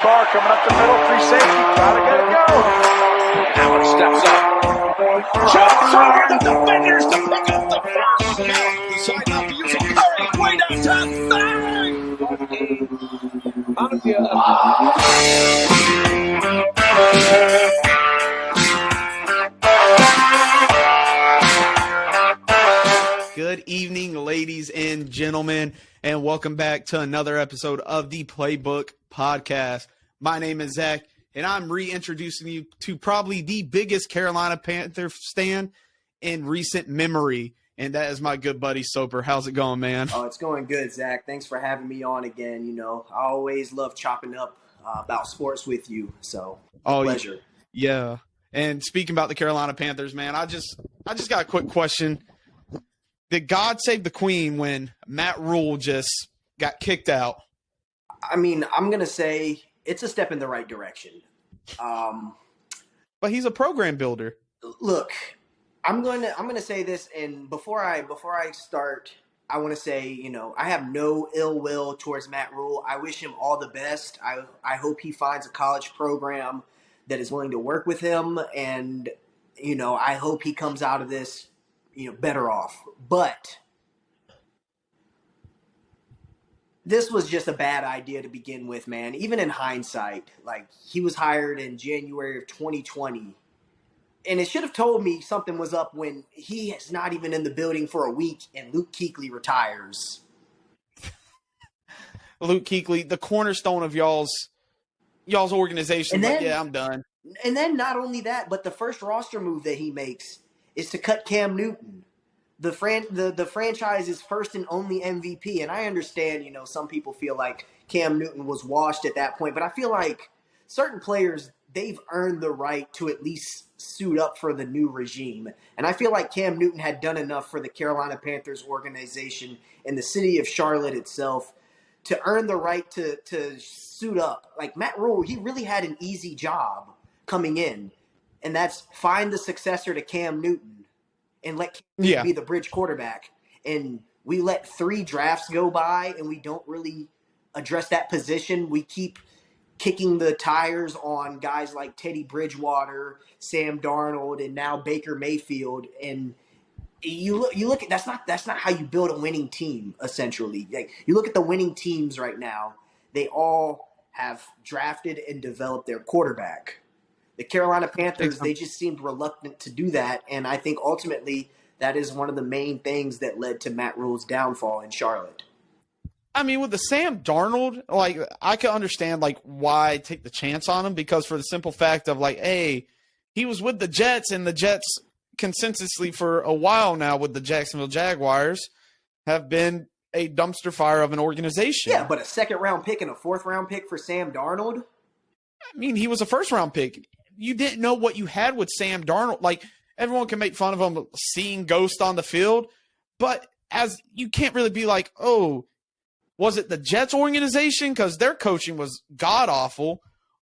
Bar coming up the middle, free safety, gotta get it go. Howard steps up, jumps over the defenders to pick up the first down. Decide not to use a curry, way downtown, Good evening, ladies and gentlemen, and welcome back to another episode of the Playbook Podcast. My name is Zach, and I'm reintroducing you to probably the biggest Carolina Panther stan in recent memory, and that is my good buddy Soper. How's it going, man? Oh, it's going good, Zach. Thanks for having me on again. You know, I always love chopping up about sports with you, so pleasure. Yeah. And speaking about the Carolina Panthers, man, I just got a quick question. Did God save the Queen when Matt Rhule just got kicked out? I mean, I'm gonna say it's a step in the right direction. But he's a program builder. Look, I'm gonna say this, and before I start, I want to say, you know, I have no ill will towards Matt Rhule. I wish him all the best. I hope he finds a college program that is willing to work with him, and you know, I hope he comes out of this, you know, better off. But this was just a bad idea to begin with, man. Even in hindsight, like, he was hired in January of 2020. And it should have told me something was up when he is not even in the building for a week and Luke Kuechly retires. Luke Kuechly, the cornerstone of y'all's organization. But yeah, I'm done. And then not only that, but the first roster move that he makes is to cut Cam Newton. The franchise's first and only MVP. And I understand, you know, some people feel like Cam Newton was washed at that point, but I feel like certain players, they've earned the right to at least suit up for the new regime. And I feel like Cam Newton had done enough for the Carolina Panthers organization and the city of Charlotte itself to earn the right to suit up. Like, Matt Rhule, he really had an easy job coming in, and that's find the successor to Cam Newton and let Cam be the bridge quarterback. And we let 3 drafts go by, and we don't really address that position. We keep kicking the tires on guys like Teddy Bridgewater, Sam Darnold, and now Baker Mayfield. And you look at that's not how you build a winning team. Essentially, like, you look at the winning teams right now; they all have drafted and developed their quarterback. The Carolina Panthers, they just seemed reluctant to do that, and I think ultimately that is one of the main things that led to Matt Rhule's downfall in Charlotte. I mean, with the Sam Darnold, like, I can understand, like, why take the chance on him, because for the simple fact of, like, hey, he was with the Jets, and the Jets consensusly for a while now with the Jacksonville Jaguars have been a dumpster fire of an organization. Yeah, but a second-round pick and a fourth-round pick for Sam Darnold? I mean, he was a first-round pick. You didn't know what you had with Sam Darnold. Like, everyone can make fun of him seeing ghosts on the field, but as you can't really be like, oh, was it the Jets organization because their coaching was god-awful,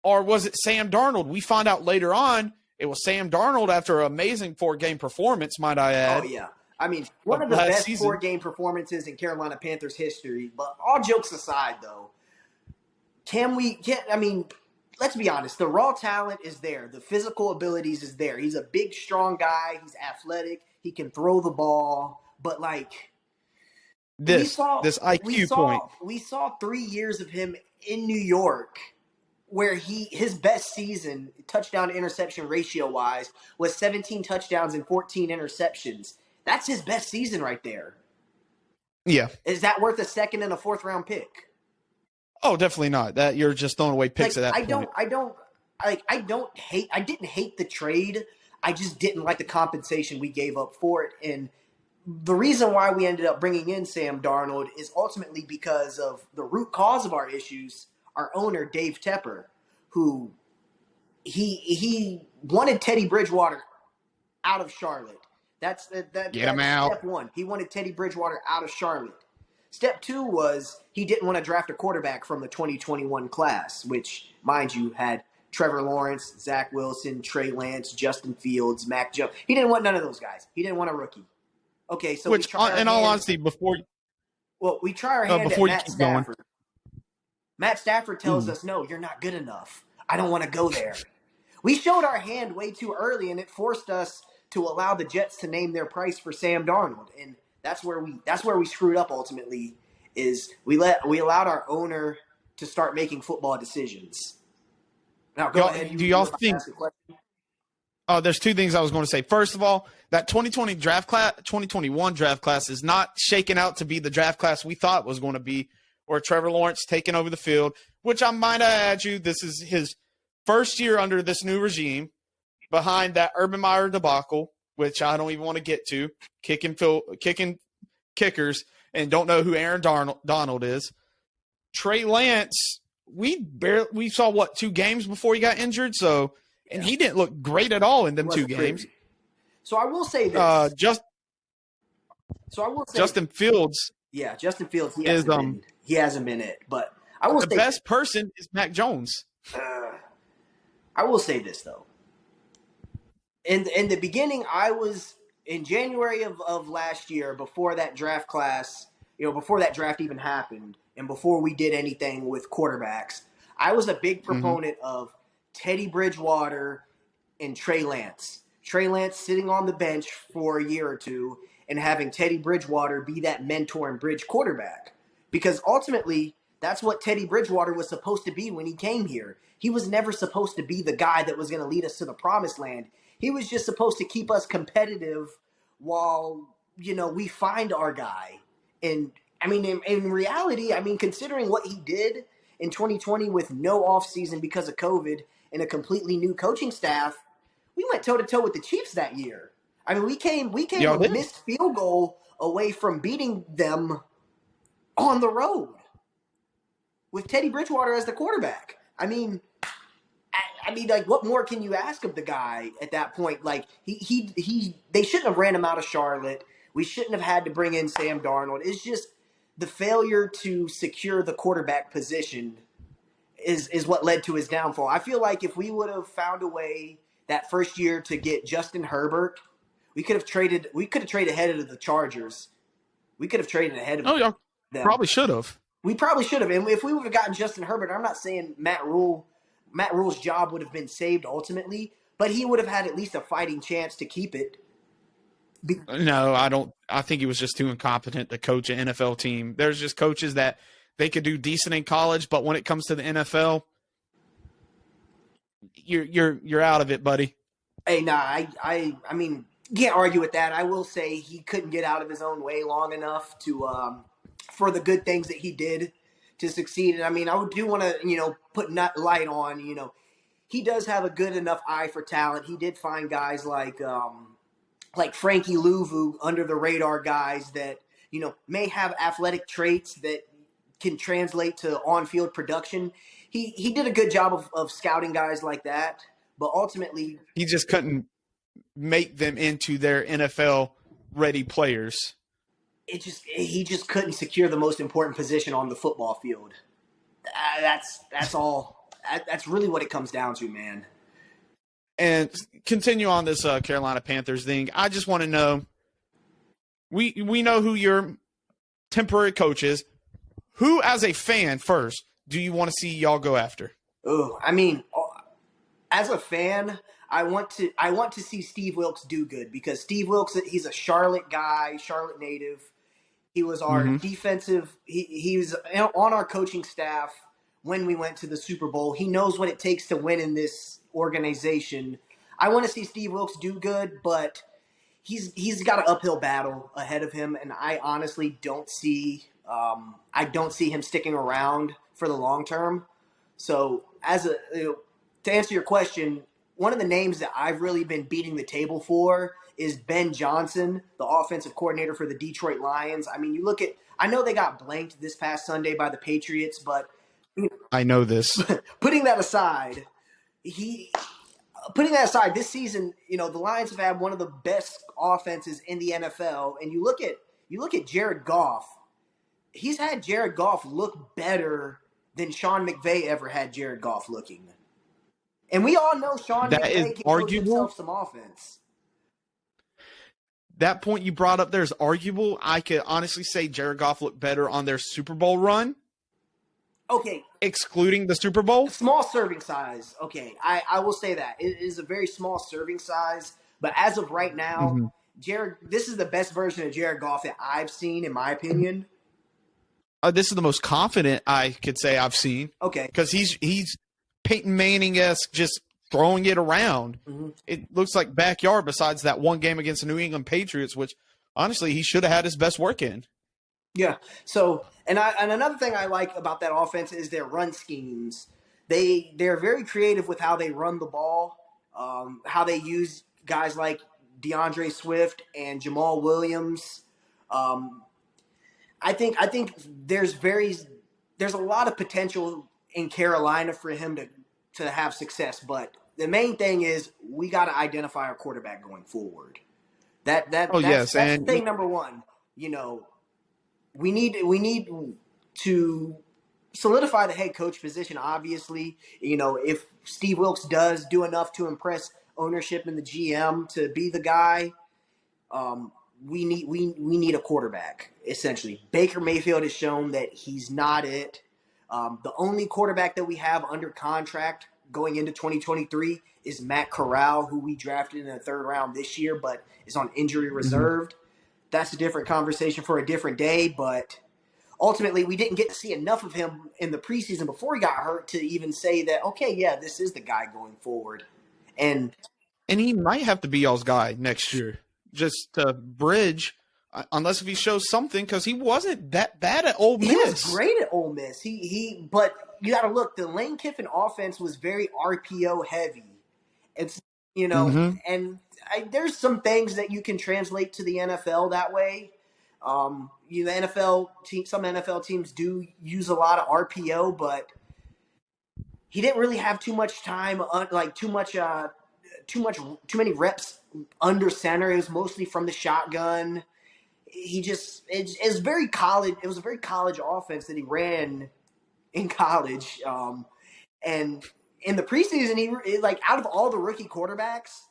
or was it Sam Darnold? We find out later on it was Sam Darnold after an amazing 4-game performance, might I add. Oh, yeah. I mean, one of the best 4-game performances in Carolina Panthers history. But all jokes aside, though, let's be honest. The raw talent is there. The physical abilities is there. He's a big, strong guy. He's athletic. He can throw the ball. But, like, this IQ point. We saw 3 years of him in New York where his best season, touchdown to interception ratio-wise, was 17 touchdowns and 14 interceptions. That's his best season right there. Yeah. Is that worth a second and a fourth-round pick? Oh, definitely not. That you're just throwing away picks at that point. I didn't hate the trade. I just didn't like the compensation we gave up for it. And the reason why we ended up bringing in Sam Darnold is ultimately because of the root cause of our issues. Our owner, Dave Tepper, who he wanted Teddy Bridgewater out of Charlotte. That's him out. Step 1. He wanted Teddy Bridgewater out of Charlotte. Step 2 was he didn't want to draft a quarterback from the 2021 class, which, mind you, had Trevor Lawrence, Zach Wilson, Trey Lance, Justin Fields, Mac Jones. He didn't want none of those guys. He didn't want a rookie. Okay, so in all honesty, we try our hand at Matt Stafford. Matt Stafford tells us, no, you're not good enough. I don't want to go there. We showed our hand way too early, and it forced us to allow the Jets to name their price for Sam Darnold. And that's where we screwed up ultimately, is we allowed our owner to start making football decisions. Now go ahead. Do y'all think ask a question? there's two things I was going to say. First of all, that 2021 draft class is not shaking out to be the draft class we thought it was going to be, or Trevor Lawrence taking over the field, which I might add you, this is his first year under this new regime behind that Urban Meyer debacle, which I don't even want to get to, kicking kickers and don't know who Aaron Donald is. Trey Lance, we saw what, 2 games before he got injured, so and he didn't look great at all in them 2 games. So I will say this. Justin Fields. Yeah, Justin Fields. He hasn't been it, but I will say the best person is Mac Jones. I will say this though. In the beginning, I was in January of last year, before that draft class, before that draft even happened, and before we did anything with quarterbacks, I was a big proponent of Teddy Bridgewater and Trey Lance. Trey Lance sitting on the bench for a year or two and having Teddy Bridgewater be that mentor and bridge quarterback. Because ultimately, that's what Teddy Bridgewater was supposed to be when he came here. He was never supposed to be the guy that was going to lead us to the promised land. He was just supposed to keep us competitive while, we find our guy. And, in reality, considering what he did in 2020 with no offseason because of COVID and a completely new coaching staff, we went toe-to-toe with the Chiefs that year. We came a missed field goal away from beating them on the road with Teddy Bridgewater as the quarterback. What more can you ask of the guy at that point? Like, they shouldn't have ran him out of Charlotte. We shouldn't have had to bring in Sam Darnold. It's just the failure to secure the quarterback position is what led to his downfall. I feel like if we would have found a way that first year to get Justin Herbert, we could have traded ahead of the Chargers. We could have traded ahead of them. Probably should have. We probably should have. And if we would have gotten Justin Herbert, I'm not saying Matt Rhule's job would have been saved ultimately, but he would have had at least a fighting chance to keep it. No, I don't. I think he was just too incompetent to coach an NFL team. There's just coaches that they could do decent in college, but when it comes to the NFL, you're out of it, buddy. Hey, I can't argue with that. I will say he couldn't get out of his own way long enough to for the good things that he did to succeed. And I do want to put light on he does have a good enough eye for talent. He did find guys like Frankie Louvu, under the radar guys that may have athletic traits that can translate to on-field production. He did a good job of scouting guys like that, but ultimately he just couldn't make them into their NFL ready players. He just couldn't secure the most important position on the football field. That's all. That's really what it comes down to, man. And continue on this Carolina Panthers thing. I just want to know, we know who your temporary coach is. Who, as a fan, first, do you want to see y'all go after? Oh, as a fan, I want to see Steve Wilkes do good, because Steve Wilkes, he's a Charlotte guy, Charlotte native. He was our defensive. He was on our coaching staff when we went to the Super Bowl. He knows what it takes to win in this organization. I want to see Steve Wilkes do good, but he's got an uphill battle ahead of him, and I honestly don't see him sticking around for the long term. So, to answer your question, one of the names that I've really been beating the table for is Ben Johnson, the offensive coordinator for the Detroit Lions. I know they got blanked this past Sunday by the Patriots, but I know this. Putting that aside, this season, the Lions have had one of the best offenses in the NFL. And you look at Jared Goff. He's had Jared Goff look better than Sean McVay ever had Jared Goff looking. And we all know Sean McVay can coach himself some offense. That point you brought up there is arguable. I could honestly say Jared Goff looked better on their Super Bowl run. Okay, excluding the Super Bowl. small serving size. Okay, I will say that it is a very small serving size. But as of right now, Mm-hmm. This is the best version of Jared Goff that I've seen, in my opinion. This is the most confident I could say I've seen. Okay, Because he's Peyton Manning-esque, just throwing it around. mm-hmm. It looks like backyard besides that one game against the New England Patriots, which honestly he should have had his best work in. Yeah. So, and another thing I like about that offense is their run schemes. They're very creative with how they run the ball, how they use guys like DeAndre Swift and Jamal Williams. Um, I think there's a lot of potential in Carolina for him to have success, but the main thing is we got to identify our quarterback going forward. That's thing number one. You know, we need to solidify the head coach position. Obviously, you know, if Steve Wilkes does do enough to impress ownership and the GM to be the guy, we need a quarterback. Essentially, Baker Mayfield has shown that he's not it. The only quarterback that we have under contract going into 2023 is Matt Corral, who we drafted in the 3rd round this year, but is on injury reserved. Mm-hmm. That's a different conversation for a different day, but ultimately we didn't get to see enough of him in the preseason before he got hurt to even say that, okay, yeah, this is the guy going forward. And he might have to be y'all's guy next year just to bridge, unless if he shows something, because he wasn't that bad at Ole Miss. He was great at Ole Miss. But you got to look, the Lane Kiffin offense was very RPO heavy. It's, you know, mm-hmm. and there's some things that you can translate to the NFL that way. You know, some NFL teams do use a lot of RPO, but he didn't really have too much time, too many reps under center. It was mostly from the shotgun. It was very college. It was a very college offense that he ran in college. And in the preseason, he out of all the rookie quarterbacks,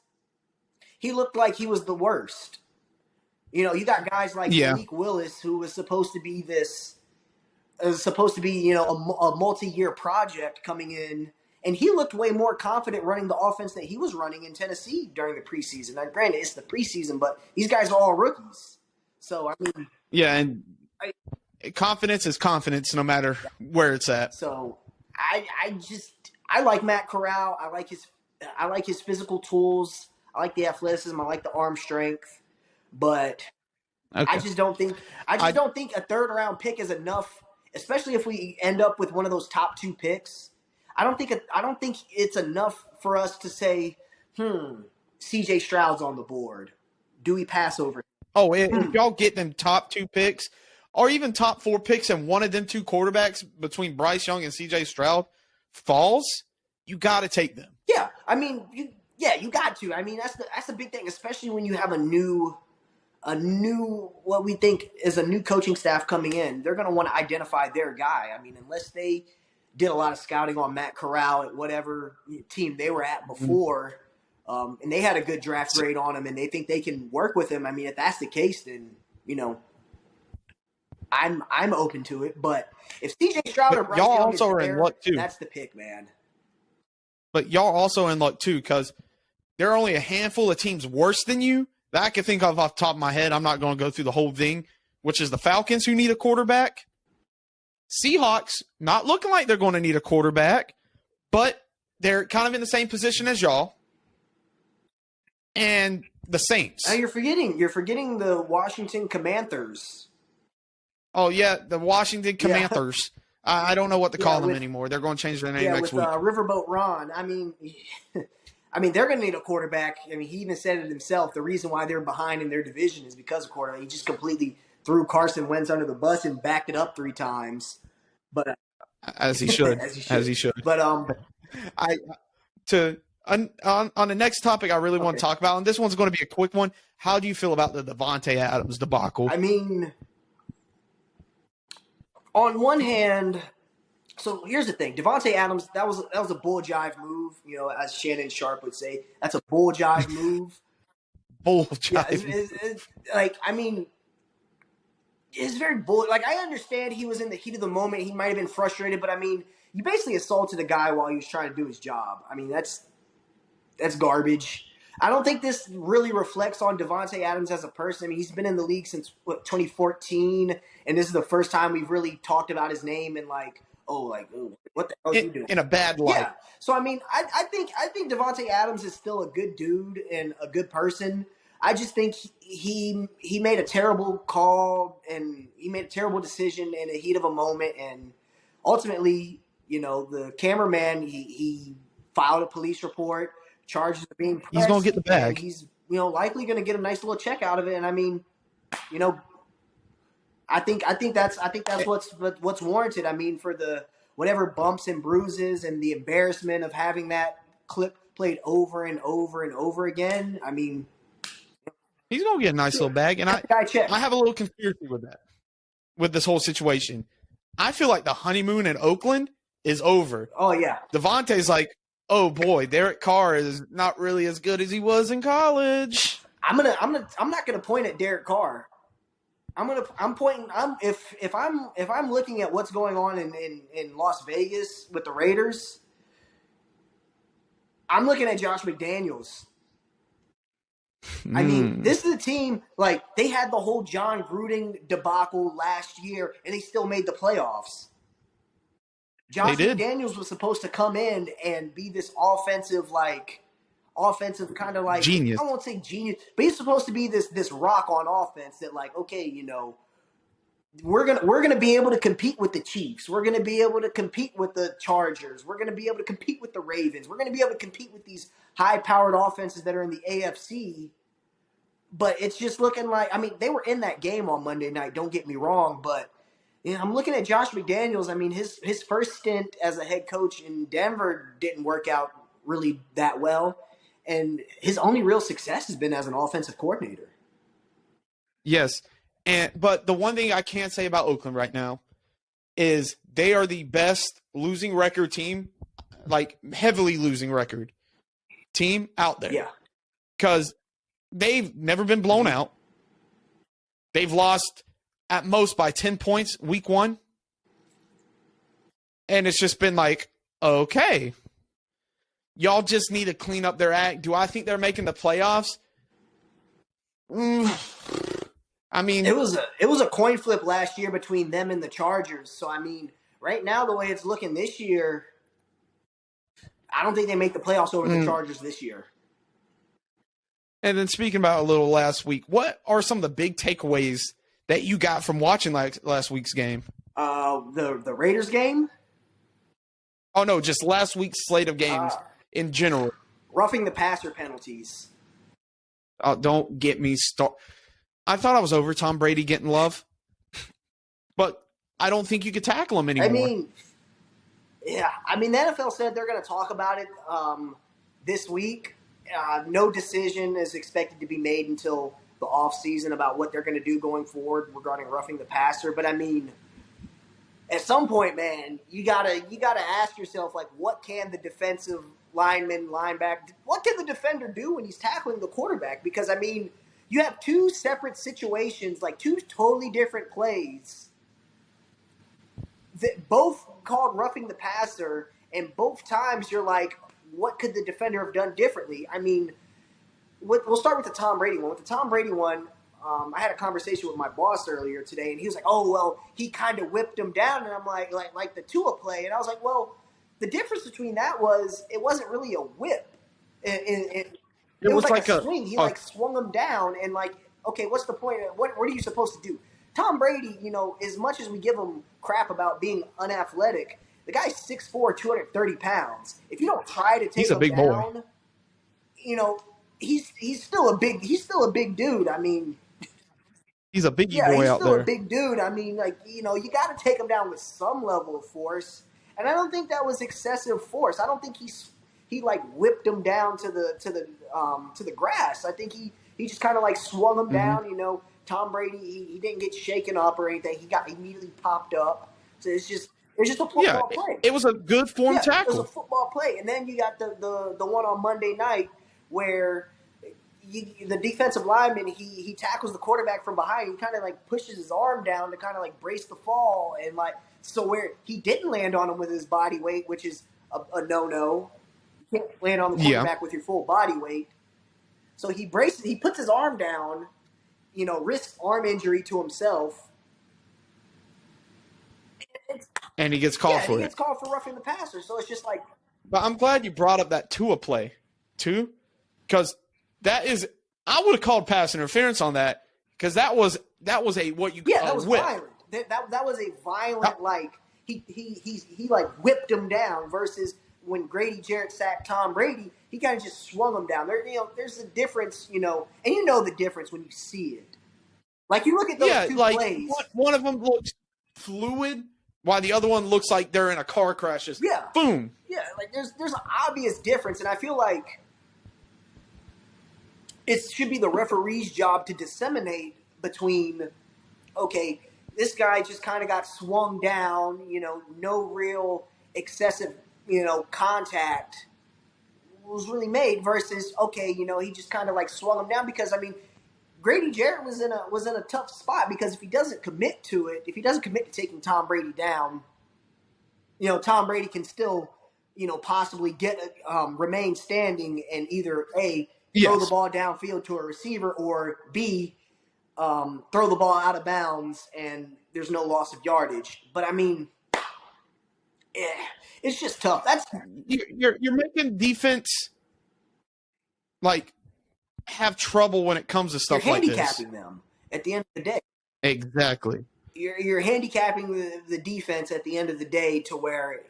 he looked like he was the worst. You know, you got guys like Malik Willis, who was supposed to be a multi-year project coming in, and he looked way more confident running the offense that he was running in Tennessee during the preseason. Now, granted, it's the preseason, but these guys are all rookies. So, I mean... Yeah, and confidence is confidence no matter where it's at. So, I like Matt Corral. I like his physical tools. I like the athleticism. I like the arm strength. But I just don't think a 3rd round pick is enough, especially if we end up with one of those top 2 picks. I don't think it's enough for us to say, CJ Stroud's on the board. Do we pass over? Oh, if y'all get them top 2 picks, or even top 4 picks, and one of them 2 quarterbacks between Bryce Young and CJ Stroud falls, you got to take them. Yeah, I mean, you got to. I mean, that's the big thing, especially when you have a new what we think is a new coaching staff coming in. They're going to want to identify their guy. I mean, unless they did a lot of scouting on Matt Corral at whatever team they were at before, and they had a good draft grade on him, and they think they can work with him. I mean, if that's the case, then, you know, I'm open to it. But if CJ Stroud or Bryce y'all Young also is are there, in luck too. That's the pick, man. But y'all also in luck too, because there are only a handful of teams worse than you that I can think of off the top of my head. I'm not going to go through the whole thing, which is the Falcons, who need a quarterback. Seahawks, not looking like they're going to need a quarterback, but they're kind of in the same position as y'all. And the Saints. Now you're forgetting the Washington Commanders. Oh, yeah, the Washington Commanders. Yeah. I don't know what to call them anymore. They're going to change their name next week. Riverboat Ron. I mean, they're going to need a quarterback. I mean, he even said it himself. The reason why they're behind in their division is because of quarterback. He just completely threw Carson Wentz under the bus and backed it up 3 times. But as he should. As he should. But on the next topic I really want to talk about, and this one's going to be a quick one. How do you feel about the Davante Adams debacle? I mean, on one hand, so here's the thing. Davante Adams, that was a bull jive move, you know, as Shannon Sharp would say. That's a bull jive move. Bull jive. Yeah, I mean, It's very bullet. Like, I understand he was in the heat of the moment. He might have been frustrated, but I mean, you basically assaulted a guy while he was trying to do his job. I mean, that's garbage. I don't think this really reflects on Davante Adams as a person. I mean, he's been in the league since 2014, and this is the first time we've really talked about his name and like, what the hell is he doing? In a bad light. Yeah. So I mean, I think Davante Adams is still a good dude and a good person. I just think he made a terrible call and he made a terrible decision in the heat of a moment, and ultimately, the cameraman he filed a police report, charges of being pressed. He's gonna get the bag. He's likely gonna get a nice little check out of it, and I mean, I think that's what's warranted. I mean, for the whatever bumps and bruises and the embarrassment of having that clip played over and over and over again. I mean, he's gonna get a nice little bag, and I have a little conspiracy with that, with this whole situation. I feel like the honeymoon in Oakland is over. Oh yeah, Davante's like, oh boy, Derek Carr is not really as good as he was in college. I'm not gonna point at Derek Carr. If I'm looking at what's going on in Las Vegas with the Raiders, I'm looking at Josh McDaniels. I mean, this is a team, like, they had the whole John Gruden debacle last year, and they still made the playoffs. Josh McDaniels was supposed to come in and be this offensive kind of like genius. I won't say genius, but he's supposed to be this rock on offense that, like, okay, we're gonna be able to compete with the Chiefs. We're gonna be able to compete with the Chargers. We're gonna be able to compete with the Ravens. We're gonna be able to compete with these high-powered offenses that are in the AFC. But it's just looking like, I mean, they were in that game on Monday night. Don't get me wrong, but I'm looking at Josh McDaniels. I mean, his first stint as a head coach in Denver didn't work out really that well. And his only real success has been as an offensive coordinator. Yes. But the one thing I can't say about Oakland right now is they are the best losing record team, like heavily losing record team out there. Yeah. Because they've never been blown out. They've lost at most by 10 points week 1. And it's just been like, okay, y'all just need to clean up their act. Do I think they're making the playoffs? I mean, it was a coin flip last year between them and the Chargers. So I mean, right now the way it's looking this year, I don't think they make the playoffs over the Chargers this year. And then speaking about a little last week, what are some of the big takeaways that you got from watching last week's game? The Raiders game? Oh no, just last week's slate of games in general. Roughing the passer penalties. Oh, don't get me started. I thought I was over Tom Brady getting love, but I don't think you could tackle him anymore. I mean, yeah. I mean, the NFL said they're going to talk about it this week. No decision is expected to be made until the offseason about what they're going to do going forward regarding roughing the passer. But I mean, at some point, man, you gotta ask yourself, like, what can the defensive linebacker, what can the defender do when he's tackling the quarterback? Because I mean, you have two separate situations, like two totally different plays that both called roughing the passer, and both times you're like, what could the defender have done differently? I mean, we'll start with the Tom Brady one. With the Tom Brady one, I had a conversation with my boss earlier today, and he was like, oh, well, he kind of whipped him down. And I'm like the Tua play. And I was like, well, the difference between that was it wasn't really a whip. It was like a swing. He swung him down, and like, okay, what's the point? What are you supposed to do? Tom Brady, as much as we give him crap about being unathletic, the guy's 6'4", 230 pounds. If you don't try to take him down, he's still a big dude. I mean, he's a biggie boy out there. He's still a big dude. I mean, like, you got to take him down with some level of force. And I don't think that was excessive force. I don't think he like whipped him down to the grass. I think he just kind of like swung him down. Tom Brady, he didn't get shaken up or anything. He got immediately popped up. So it's just a football play. It was a good form tackle. It was a football play. And then you got the one on Monday night where the defensive lineman, he tackles the quarterback from behind. He kind of like pushes his arm down to kind of like brace the fall, and like so where he didn't land on him with his body weight, which is a no. You can't land on the quarterback with your full body weight. So he puts his arm down, risks arm injury to himself. And he gets called for it. He gets called for roughing the passer. So it's just like. But I'm glad you brought up that Tua play, too, because that is – I would have called pass interference on that because that was a what you that was whip. violent. That was a violent like he like whipped him down versus when Grady Jarrett sacked Tom Brady, he kind of just swung him down. There's a difference, and you know the difference when you see it. Like you look at those two plays. One of them looks fluid, while the other one looks like they're in a car crash. Just boom. Yeah, like there's an obvious difference, and I feel like it should be the referee's job to disseminate between, okay, this guy just kind of got swung down, no real excessive, contact was really made versus, okay, he just kind of like swung him down because, Grady Jarrett was in a tough spot because if he doesn't commit to it, if he doesn't commit to taking Tom Brady down, Tom Brady can still, possibly remain standing and either A, throw the ball downfield to a receiver or B, throw the ball out of bounds and there's no loss of yardage. But it's just tough. That's you're making defense like have trouble when it comes to stuff like this. You're handicapping them at the end of the day. Exactly. You're handicapping the defense at the end of the day to where,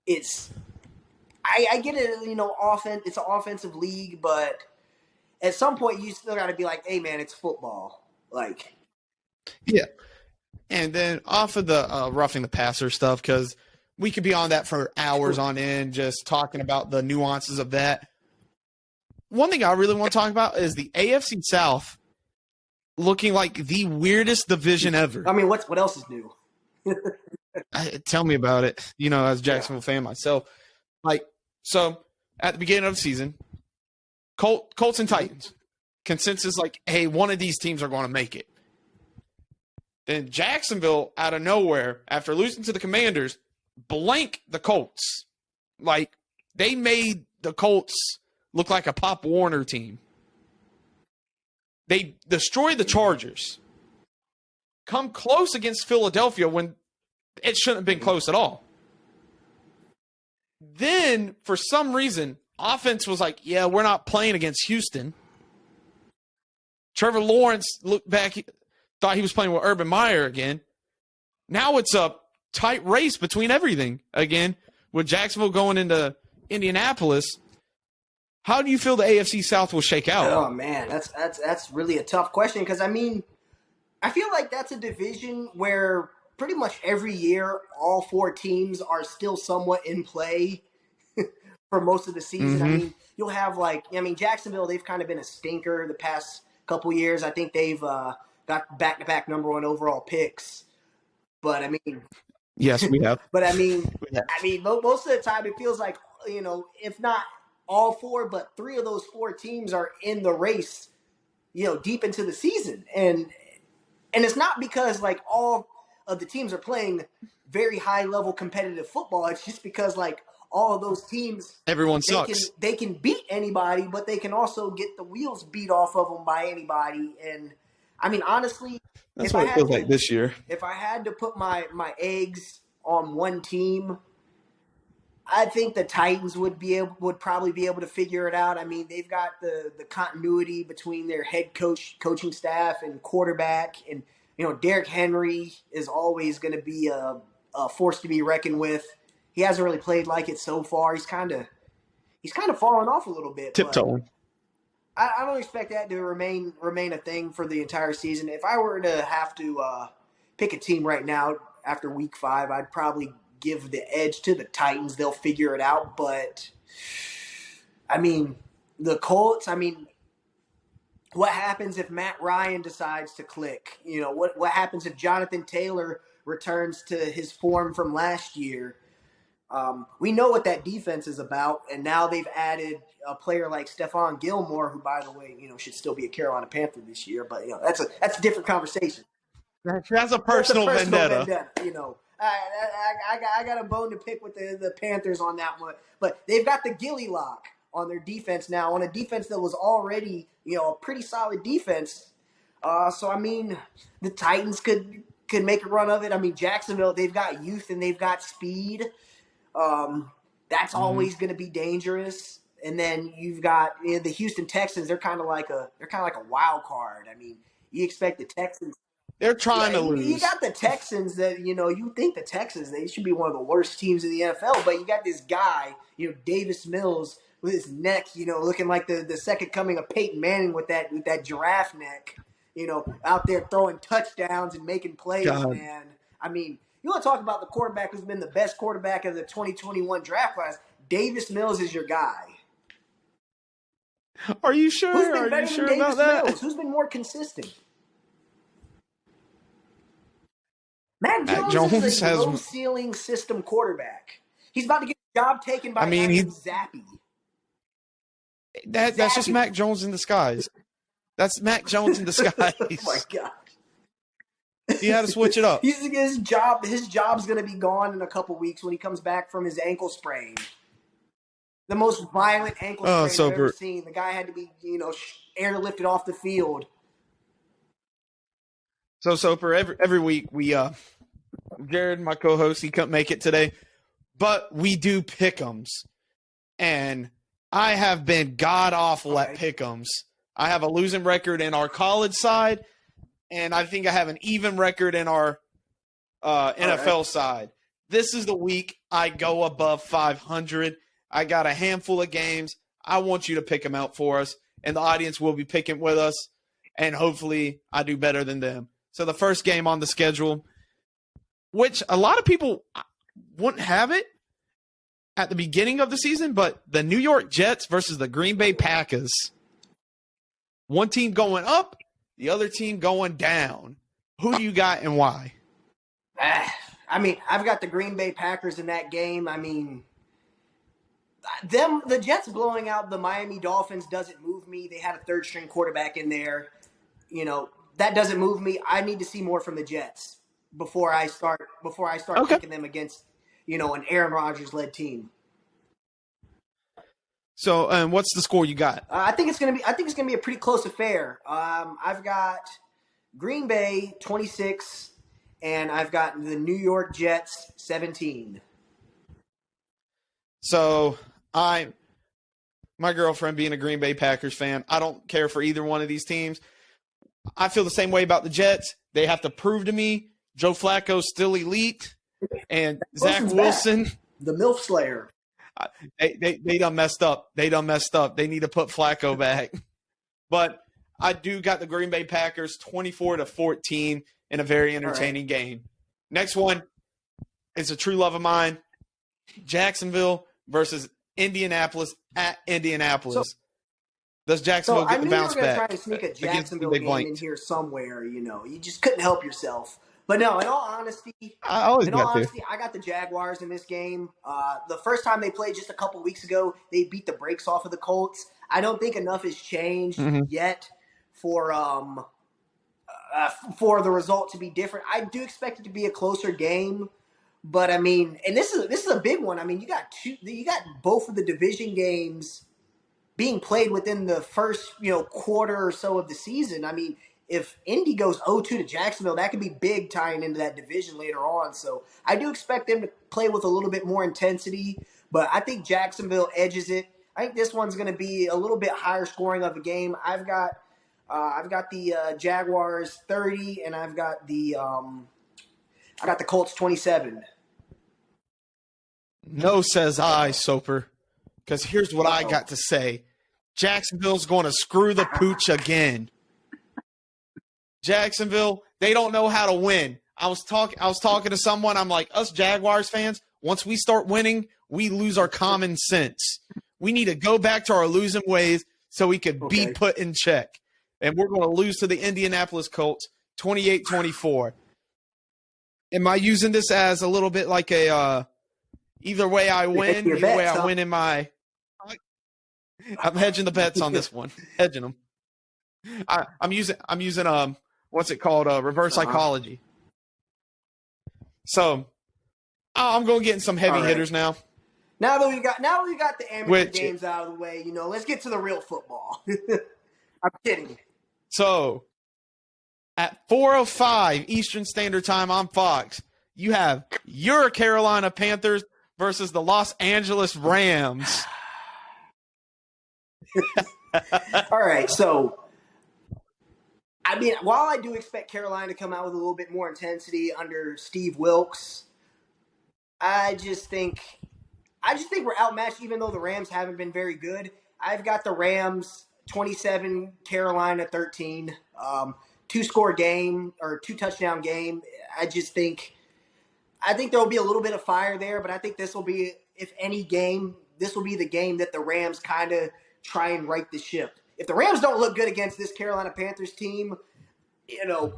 it's I get it, it's an offensive league, but at some point you still got to be like, hey, man, it's football. Like, yeah. And then off of the roughing the passer stuff, because we could be on that for hours on end, just talking about the nuances of that. One thing I really want to talk about is the AFC South looking like the weirdest division ever. What else is new? Tell me about it. As a Jacksonville fan myself. So at the beginning of the season, Colts and Titans. Consensus hey, one of these teams are going to make it. Then Jacksonville, out of nowhere, after losing to the Commanders, blank the Colts. They made the Colts look like a Pop Warner team. They destroyed the Chargers. Come close against Philadelphia when it shouldn't have been close at all. Then, for some reason, offense was like, yeah, we're not playing against Houston. Trevor Lawrence looked back, thought he was playing with Urban Meyer again. Now it's a tight race between everything again, with Jacksonville going into Indianapolis. How do you feel the AFC South will shake out? Oh man, that's really a tough question because I feel like that's a division where pretty much every year all four teams are still somewhat in play for most of the season. Mm-hmm. You'll have Jacksonville, they've kind of been a stinker the past couple years. I think they've got back-to-back number one overall picks. But yes, we have. But most of the time it feels like, if not all four, but three of those four teams are in the race, deep into the season. And it's not because all of the teams are playing very high level competitive football. It's just because all of those teams, everyone sucks. They can beat anybody, but they can also get the wheels beat off of them by anybody. And honestly, that's what it feels like this year. If I had to put my eggs on one team, I think the Titans would probably be able to figure it out. They've got the continuity between their head coaching staff and quarterback, and Derrick Henry is always going to be a force to be reckoned with. He hasn't really played like it so far. He's kind of fallen off a little bit. Tiptoeing. I don't expect that to remain a thing for the entire season. If I were to have to pick a team right now after Week 5, I'd probably give the edge to the Titans. They'll figure it out. But, the Colts, what happens if Matt Ryan decides to click? What happens if Jonathan Taylor returns to his form from last year? We know what that defense is about, and now they've added a player like Stephon Gilmore, who, by the way, should still be a Carolina Panther this year. But that's a different conversation. That's a personal vendetta. I got a bone to pick with the Panthers on that one. But they've got the Gilly lock on their defense now, on a defense that was already a pretty solid defense. So I mean, the Titans could make a run of it. I mean, Jacksonville, they've got youth and they've got speed. That's always going to be dangerous. And then you've got the Houston Texans. They're kind of like a wild card. I mean, you expect the Texans. They're trying to lose. You got the Texans that, you think the Texans, they should be one of the worst teams in the NFL, but you got this guy, Davis Mills, with his neck, looking like the second coming of Peyton Manning with that giraffe neck, out there throwing touchdowns and making plays, man. I mean, you want to talk about the quarterback who's been the best quarterback of the 2021 draft class. Davis Mills is your guy. Are you sure? Are you sure about that? Mills? Who's been more consistent? Matt Jones is a low-ceiling system quarterback. He's about to get his job taken by Zappy. That's just Mac Jones in disguise. That's Mac Jones in disguise. Oh, my God. He had to switch it up. His job's going to be gone in a couple weeks when he comes back from his ankle sprain. The most violent ankle sprain I've ever seen. The guy had to be, airlifted off the field. So Soper, every week we Jared, my co-host, he couldn't make it today, but we do pick'ems, and I have been god awful at pick'ems. I have a losing record in our college side, and I think I have an even record in our NFL side. This is the week I go above 500. I got a handful of games. I want you to pick them out for us, and the audience will be picking with us, and hopefully I do better than them. So the first game on the schedule, which a lot of people wouldn't have it at the beginning of the season, but the New York Jets versus the Green Bay Packers. One team going up, the other team going down. Who do you got and why? I mean, I've got the Green Bay Packers in that game. I mean, the Jets blowing out the Miami Dolphins doesn't move me. They had a third-string quarterback in there. That doesn't move me. I need to see more from the Jets before I start picking them against, an Aaron Rodgers-led team. So, what's the score you got? I think it's gonna be a pretty close affair. I've got Green Bay 26, and I've got the New York Jets 17. So, my girlfriend being a Green Bay Packers fan, I don't care for either one of these teams. I feel the same way about the Jets. They have to prove to me Joe Flacco's still elite, and Zach Wilson, the MILF Slayer. They done messed up. They need to put Flacco back. But I do got the Green Bay Packers 24-14 in a very entertaining game. Next one is a true love of mine. Jacksonville versus Indianapolis at Indianapolis. Does Jacksonville get the bounce back? I knew you were going to try and sneak a Jacksonville game in here somewhere. You just couldn't help yourself. But no, in all honesty, I got the Jaguars in this game. The first time they played just a couple weeks ago, they beat the brakes off of the Colts. I don't think enough has changed yet for the result to be different. I do expect it to be a closer game, but I mean, and this is a big one. I mean, you got both of the division games being played within the first quarter or so of the season. I mean, if Indy goes 0-2 to Jacksonville, that could be big tying into that division later on. So I do expect them to play with a little bit more intensity, but I think Jacksonville edges it. I think this one's going to be a little bit higher scoring of a game. I've got the Jaguars 30, and I got the Colts 27. No, says I, Soper, because here's what I got to say. Jacksonville's going to screw the pooch again. Jacksonville, they don't know how to win. I was talking to someone. I'm like, us Jaguars fans, once we start winning, we lose our common sense. We need to go back to our losing ways so we could be put in check. And we're going to lose to the Indianapolis Colts 28-24. Am I using this as a little bit like a Either way I win. Your Either way bets, I huh? win in my – I'm hedging the bets on this one. Hedging them. I'm using what's it called? Reverse psychology. So I'm going to get in some heavy hitters now. Now that we got the amateur games out of the way, let's get to the real football. I'm kidding. So at 4:05 Eastern Standard Time on Fox, you have your Carolina Panthers versus the Los Angeles Rams. All right, so I mean, while I do expect Carolina to come out with a little bit more intensity under Steve Wilkes, I just think we're outmatched, even though the Rams haven't been very good. I've got the Rams 27, Carolina 13, two-score game or two-touchdown game. I think there will be a little bit of fire there, but I think this will be, if any game, this will be the game that the Rams kind of try and right the ship. If the Rams don't look good against this Carolina Panthers team, good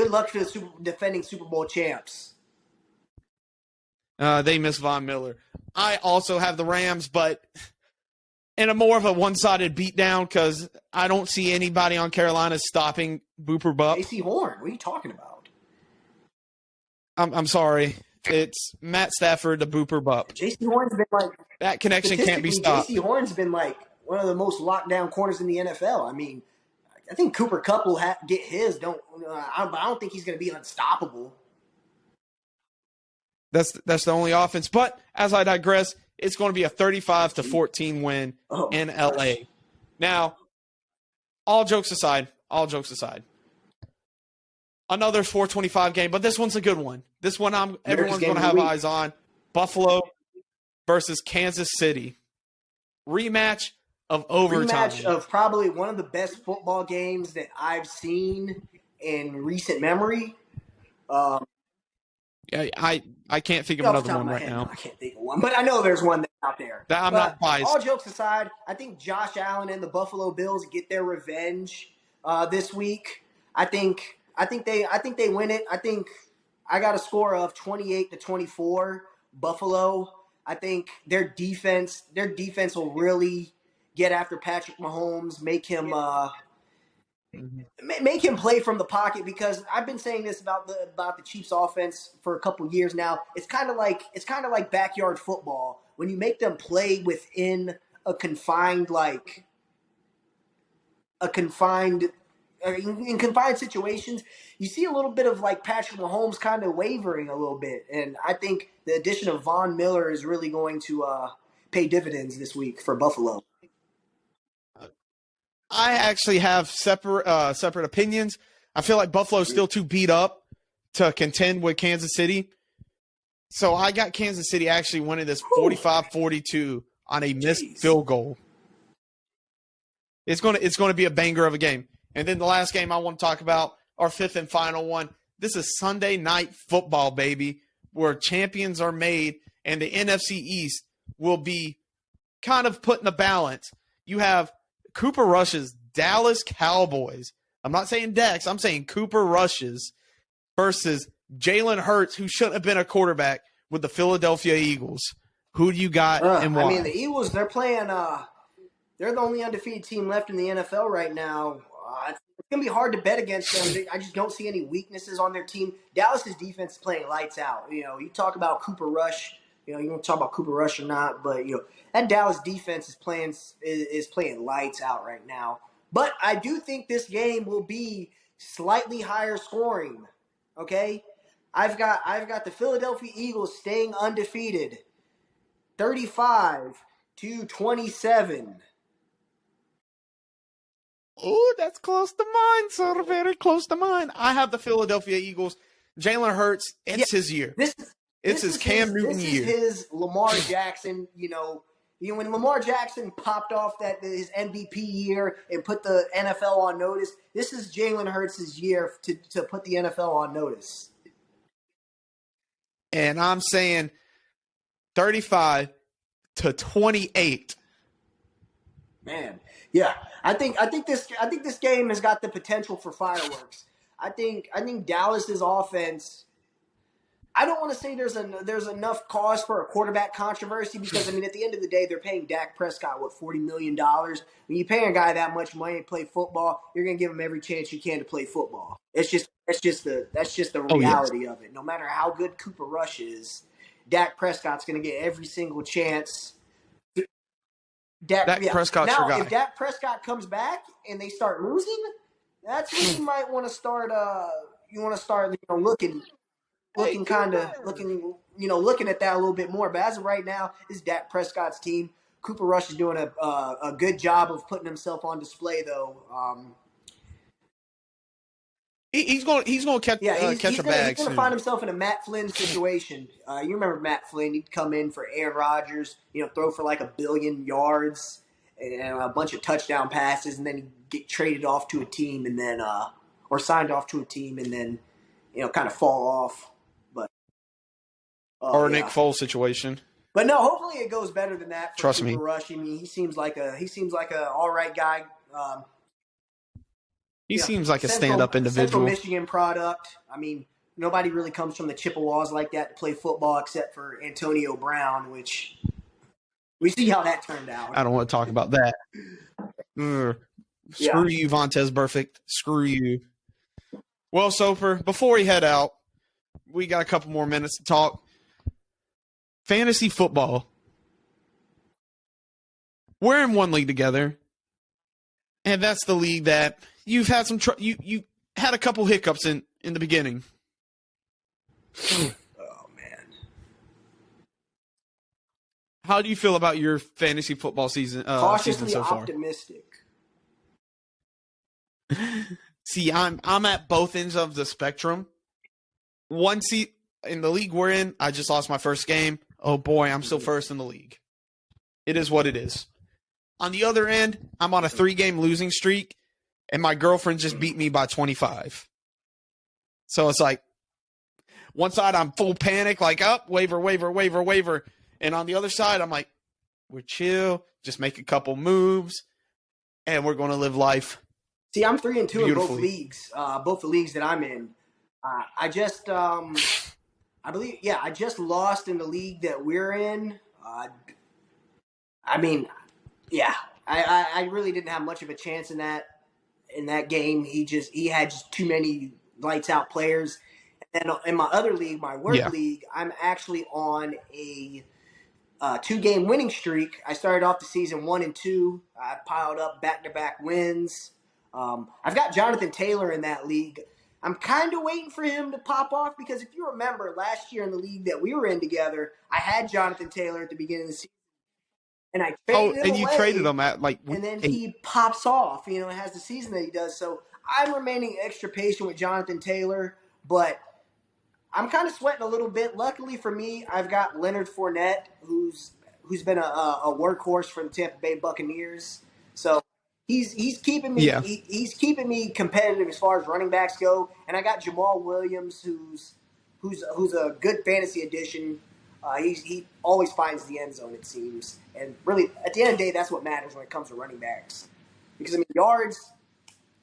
luck to the defending Super Bowl champs. They miss Von Miller. I also have the Rams, but in a more of a one-sided beatdown because I don't see anybody on Carolina stopping Booper Bupp. J.C. Horn, what are you talking about? I'm sorry. It's Matt Stafford to Booper Bupp. J.C. Horn's been like that connection can't be stopped. J.C. Horn's been like one of the most locked down corners in the NFL. I mean, I think Cooper Kupp will get his. I don't think he's going to be unstoppable. That's the only offense. But as I digress, it's going to be a 35-14 win in LA. Now, all jokes aside, another 425 game, but this one's a good one. This one everyone's going to have eyes on. Buffalo versus Kansas City. Rematch of overtime. Rematch of probably one of the best football games that I've seen in recent memory. Yeah, I can't think of another one right now. I can't think of one, but I know there's one out there. I'm not biased. All jokes aside, I think Josh Allen and the Buffalo Bills get their revenge this week. I think they win it. I think I got a score of 28-24 Buffalo. I think their defense will really get after Patrick Mahomes, make him play from the pocket, because I've been saying this about the Chiefs offense for a couple years now. It's kind of like backyard football. When you make them play within in confined situations, you see a little bit of like Patrick Mahomes kind of wavering a little bit. And I think the addition of Von Miller is really going to pay dividends this week for Buffalo. I actually have separate opinions. I feel like Buffalo's still too beat up to contend with Kansas City. So I got Kansas City actually winning this 45-42 on a missed field goal. It's going to be a banger of a game. And then the last game I want to talk about, our fifth and final one. This is Sunday Night Football, baby, where champions are made, and the NFC East will be kind of put in the balance. You have Cooper Rush's Dallas Cowboys. I'm not saying Dex. I'm saying Cooper Rush's versus Jalen Hurts, who shouldn't have been a quarterback, with the Philadelphia Eagles. Who do you got and why? I mean, the Eagles, they're playing they're the only undefeated team left in the NFL right now. It's going to be hard to bet against them. I just don't see any weaknesses on their team. Dallas's defense is playing lights out. You talk about Cooper Rush. You don't talk about Cooper Rush or not, but that Dallas defense is playing lights out right now. But I do think this game will be slightly higher scoring. Okay, I've got the Philadelphia Eagles staying undefeated, 35-27. Oh, that's close to mine, sir. Very close to mine. I have the Philadelphia Eagles. Jalen Hurts, it's his year. It's his Cam Newton year. This is his Lamar Jackson, when Lamar Jackson popped off his MVP year and put the NFL on notice, this is Jalen Hurts' year to put the NFL on notice. And I'm saying 35-28. Man, yeah. I think this game has got the potential for fireworks. I think Dallas's offense I don't want to say there's enough cause for a quarterback controversy because I mean at the end of the day they're paying Dak Prescott $40 million. When you pay a guy that much money to play football, you're going to give him every chance you can to play football. That's just the Oh yes. reality of it. No matter how good Cooper Rush is, Dak Prescott's going to get every single chance. Dak Prescott's your Now, guy. if Dak Prescott comes back and they start losing, that's when you might want to start. Looking looking at that a little bit more. But as of right now, this is Dak Prescott's team. Cooper Rush is doing a good job of putting himself on display, though. He's going to catch a bag. He's going to find himself in a Matt Flynn situation. You remember Matt Flynn? He'd come in for Aaron Rodgers, throw for like 1 billion yards and a bunch of touchdown passes, and then he'd get traded off to a team, and then or signed off to a team, and then kind of fall off. But or Nick Foles situation. But no, hopefully it goes better than that. For Trust Cooper me. Rush. I mean, he seems like a all right guy. He seems like a stand-up individual. Central Michigan product. I mean, nobody really comes from the Chippewas like that to play football except for Antonio Brown, which we see how that turned out. I don't want to talk about that. Screw you, Vontez Burfict. Screw you. Well, Soper, before we head out, we got a couple more minutes to talk. Fantasy football. We're in one league together, and that's the league that you've had some you had a couple hiccups in the beginning. Oh man. How do you feel about your fantasy football season Cautiously so far? Optimistic. See, I'm at both ends of the spectrum. One seat in the league we're in, I just lost my first game. Oh boy, I'm still first in the league. It is what it is. On the other end, I'm on a 3-game losing streak, and my girlfriend just beat me by 25. So it's like, one side I'm full panic, like, up, waiver. And on the other side, I'm like, we're chill, just make a couple moves, and we're going to live life. See, I'm 3-2 in both Beautifully. leagues, both the leagues that I'm in. I just lost in the league that we're in. I really didn't have much of a chance in that game. He had just too many lights out players. And then in my other league, my work league, I'm actually on a 2-game winning streak. I started off the season 1-2. I piled up back-to-back wins. I've got Jonathan Taylor in that league. I'm kind of waiting for him to pop off because if you remember last year in the league that we were in together, I had Jonathan Taylor at the beginning of the season. And I traded him you away, traded him at like and then 8. he pops off, and has the season that he does. So I'm remaining extra patient with Jonathan Taylor, but I'm kind of sweating a little bit. Luckily for me, I've got Leonard Fournette, who's been a workhorse for the Tampa Bay Buccaneers. So he's keeping me he's keeping me competitive as far as running backs go. And I got Jamal Williams, who's a good fantasy addition. He always finds the end zone, it seems. And really, at the end of the day, that's what matters when it comes to running backs. Because, I mean, yards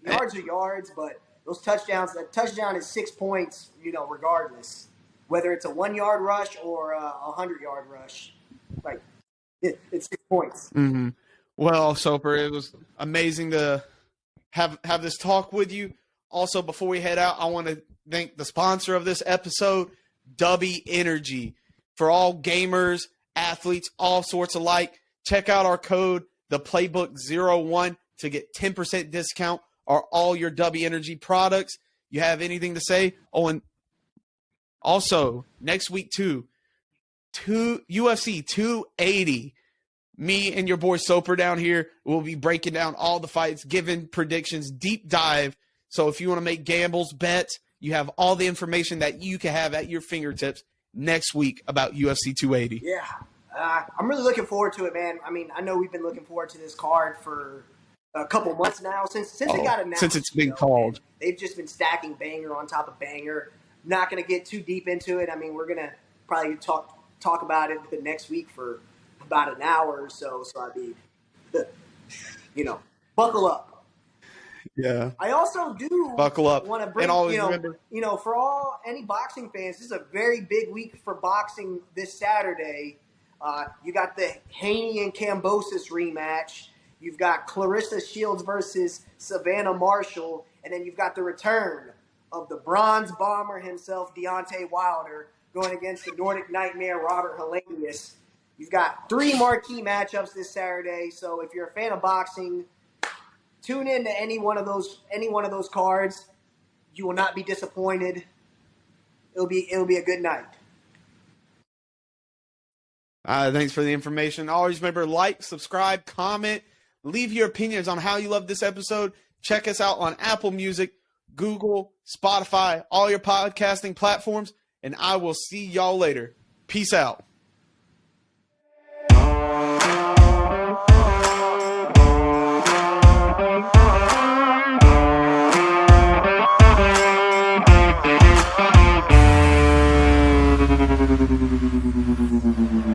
are yards, but those touchdowns, a touchdown is 6 points, regardless. Whether it's a 1-yard rush or a 100-yard rush. Like, it's 6 points. Mm-hmm. Well, Soper, it was amazing to have this talk with you. Also, before we head out, I want to thank the sponsor of this episode, Dubby Energy. For all gamers, athletes, all sorts alike, check out our code, the Playbook01, to get 10% discount on all your Dubby Energy products. You have anything to say? Oh, and also, next week, too, UFC 280. Me and your boy Soper down here will be breaking down all the fights, giving predictions, deep dive. So if you want to make gambles, bets, you have all the information that you can have at your fingertips next week about UFC 280. Yeah. I'm really looking forward to it, man. I mean, I know we've been looking forward to this card for a couple months now since it got announced. Since it's been called. They've just been stacking banger on top of banger. Not going to get too deep into it. I mean, we're going to probably talk about it the next week for about an hour or so. So I'd be, buckle up. Yeah. I also do Buckle up. want to bring, And always remember. for all any boxing fans, this is a very big week for boxing this Saturday. You got the Haney and Kambosos rematch. You've got Clarissa Shields versus Savannah Marshall. And then you've got the return of the bronze bomber himself, Deontay Wilder, going against the Nordic Nightmare, Robert Helenius. You've got 3 marquee matchups this Saturday. So if you're a fan of boxing, tune in to any one of those cards. You will not be disappointed. It'll be a good night. Thanks for the information. Always remember, like, subscribe, comment, leave your opinions on how you love this episode. Check us out on Apple Music, Google, Spotify, all your podcasting platforms, and I will see y'all later. Peace out.